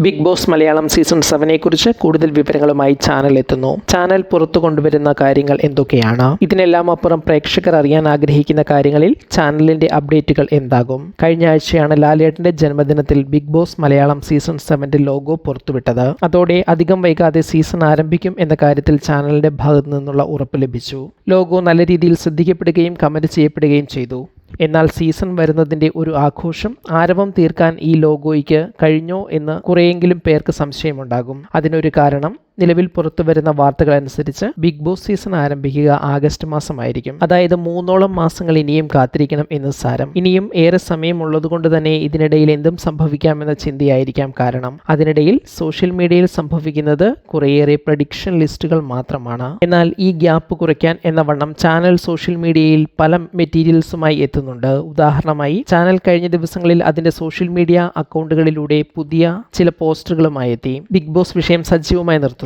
Big Boss Malayalam season 7 കുറിച്ച് കൂടുതൽ വിവരങ്ങളുമായി ചാനൽ എത്തുന്നു. ചാനൽ പുറത്തു കൊണ്ടുവരുന്ന കാര്യങ്ങൾ എന്തൊക്കെയാണ്? ഇതിനെല്ലാം അപ്പുറം പ്രേക്ഷകർ അറിയാൻ ആഗ്രഹിക്കുന്ന കാര്യങ്ങളിൽ ചാനലിന്റെ അപ്ഡേറ്റുകൾ എന്താകും? കഴിഞ്ഞ ആഴ്ചയാണ് ലാലേട്ടന്റെ ജന്മദിനത്തിൽ Bigg Boss Malayalam season 7 logo പുറത്തുവിട്ടത്. അതോടെ അധികം വൈകാതെ സീസൺ ആരംഭിക്കും എന്ന കാര്യത്തിൽ ചാനലിന്റെ ഭാഗത്തു നിന്നുള്ള ഉറപ്പ് ലഭിച്ചു. ലോഗോ നല്ല രീതിയിൽ ശ്രദ്ധിക്കപ്പെടുകയും കമന്റ് ചെയ്യപ്പെടുകയും ചെയ്തു. എന്നാൽ സീസൺ വരുന്നതിൻ്റെ ഒരു ആഘോഷം ആരവം തീർക്കാൻ ഈ ലോഗോയ്ക്ക് കഴിഞ്ഞോ എന്ന് കുറെയെങ്കിലും പേർക്ക് സംശയമുണ്ടാകും. അതിനൊരു കാരണം നിലവിൽ പുറത്തുവരുന്ന വാർത്തകൾ അനുസരിച്ച് ബിഗ് ബോസ് സീസൺ ആരംഭിക്കുക ആഗസ്റ്റ് മാസമായിരിക്കും. അതായത് 3 മാസങ്ങൾ ഇനിയും കാത്തിരിക്കണം എന്ന് സാരം. ഇനിയും ഏറെ സമയം ഉള്ളതുകൊണ്ട് തന്നെ ഇതിനിടയിൽ എന്തും സംഭവിക്കാമെന്ന ചിന്തയായിരിക്കാം കാരണം. അതിനിടയിൽ സോഷ്യൽ മീഡിയയിൽ സംഭവിക്കുന്നത് കുറേയേറെ പ്രഡിക്ഷൻ ലിസ്റ്റുകൾ മാത്രമാണ്. എന്നാൽ ഈ ഗ്യാപ്പ് കുറയ്ക്കാൻ എന്ന വണ്ണം ചാനൽ സോഷ്യൽ മീഡിയയിൽ പല മെറ്റീരിയൽസുമായി എത്തുന്നുണ്ട്. ഉദാഹരണമായി ചാനൽ കഴിഞ്ഞ ദിവസങ്ങളിൽ അതിന്റെ സോഷ്യൽ മീഡിയ അക്കൗണ്ടുകളിലൂടെ പുതിയ ചില പോസ്റ്ററുകളുമായി എത്തി ബിഗ് ബോസ് വിഷയം സജീവമായി നിർത്തുന്നുണ്ട്.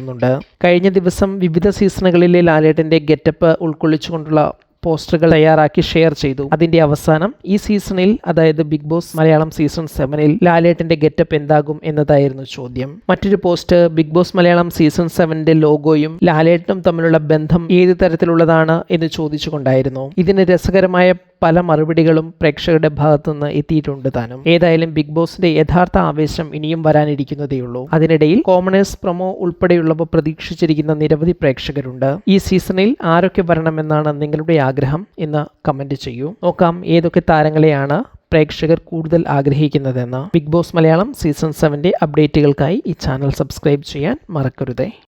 കഴിഞ്ഞ ദിവസം വിവിധ സീസണുകളിലെ ലാലേട്ടന്റെ ഗെറ്റപ്പ് ഉൾക്കൊള്ളിച്ചുകൊണ്ടുള്ള പോസ്റ്ററുകൾ തയ്യാറാക്കി ഷെയർ ചെയ്തു. അതിന്റെ അവസാനം ഈ സീസണിൽ, അതായത് ബിഗ് ബോസ് മലയാളം സീസൺ 7 ലാലേട്ടന്റെ ഗെറ്റപ്പ് എന്താകും എന്നതായിരുന്നു ചോദ്യം. മറ്റൊരു post Bigg Boss Malayalam season 7 ലോഗോയും ലാലേട്ടനും തമ്മിലുള്ള ബന്ധം ഏത് തരത്തിലുള്ളതാണ് എന്ന് ചോദിച്ചുകൊണ്ടായിരുന്നു. ഇതിന് രസകരമായ പല മറുപടികളും പ്രേക്ഷകരുടെ ഭാഗത്തുനിന്ന് എത്തിയിട്ടുണ്ട് താനും. ഏതായാലും ബിഗ് ബോസിന്റെ യഥാർത്ഥ ആവേശം ഇനിയും വരാനിരിക്കുന്നതേയുള്ളൂ. അതിനിടയിൽ കോമണേഴ്സ് പ്രൊമോ ഉൾപ്പെടെയുള്ളവ പ്രതീക്ഷിച്ചിരിക്കുന്ന നിരവധി പ്രേക്ഷകരുണ്ട്. ഈ സീസണിൽ ആരൊക്കെ വരണമെന്നാണ് നിങ്ങളുടെ ആഗ്രഹം എന്ന് കമന്റ് ചെയ്യൂ. നോക്കാം ഏതൊക്കെ താരങ്ങളെയാണ് പ്രേക്ഷകർ കൂടുതൽ ആഗ്രഹിക്കുന്നതെന്ന്. ബിഗ് ബോസ് മലയാളം സീസൺ 7 അപ്ഡേറ്റുകൾക്കായി ഈ ചാനൽ സബ്സ്ക്രൈബ് ചെയ്യാൻ മറക്കരുതേ.